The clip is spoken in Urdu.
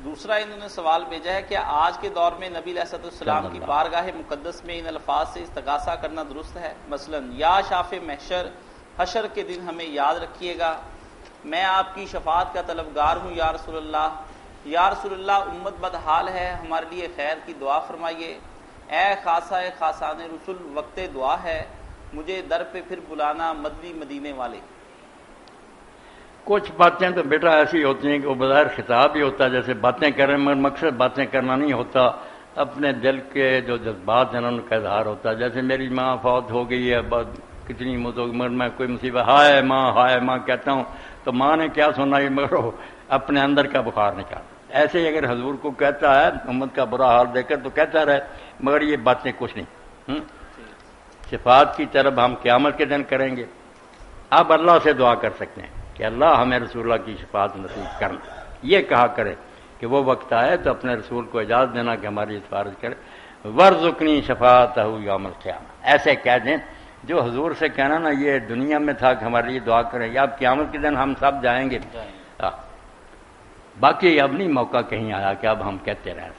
دوسرا انہوں نے سوال بھیجا ہے کہ آج کے دور میں نبی علیہ السلام کی بارگاہ مقدس میں ان الفاظ سے استغاثہ کرنا درست ہے؟ مثلا یا شافع محشر، حشر کے دن ہمیں یاد رکھیے گا، میں آپ کی شفاعت کا طلبگار ہوں یا رسول اللہ، یا رسول اللہ امت بدحال ہے، ہمارے لیے خیر کی دعا فرمائیے، اے خاصہ خاصان رسول وقت دعا ہے، مجھے در پہ پھر بلانا مدنی مدینے والے۔ کچھ باتیں تو بیٹا ایسی ہوتی ہیں کہ وہ بظاہر خطاب ہی ہوتا ہے، جیسے باتیں کریں مگر مقصد باتیں کرنا نہیں ہوتا، اپنے دل کے جو جذبات ہیں ان کا اظہار ہوتا ہے۔ جیسے میری ماں فوت ہو گئی ہے، کتنی عمر میں کوئی مصیبت، ہائے ماں کہتا ہوں تو ماں نے کیا سنا یہ مگر وہ اپنے اندر کا بخار نکال۔ ایسے ہی اگر حضور کو کہتا ہے امت کا برا حال دیکھ کر تو کہتا رہے، مگر یہ باتیں کچھ نہیں۔ شفاعت کی طرف ہم قیامت کے دن کریں گے۔ اب اللہ سے دعا کر سکتے ہیں کہ اللہ ہمیں رسول اللہ کی شفاعت نصیب کرنا، یہ کہا کرے کہ وہ وقت آئے تو اپنے رسول کو اجازت دینا کہ ہماری سفارش کرے، ورزقنی شفاعتہ یوم القیامہ، ایسے کہہ دیں جو حضور سے کہنا نا یہ دنیا میں تھا کہ ہمارے لیے دعا کریں، یا اب قیامت کے دن ہم سب جائیں گے، باقی اب نہیں موقع کہیں آیا کہ اب ہم کہتے رہیں۔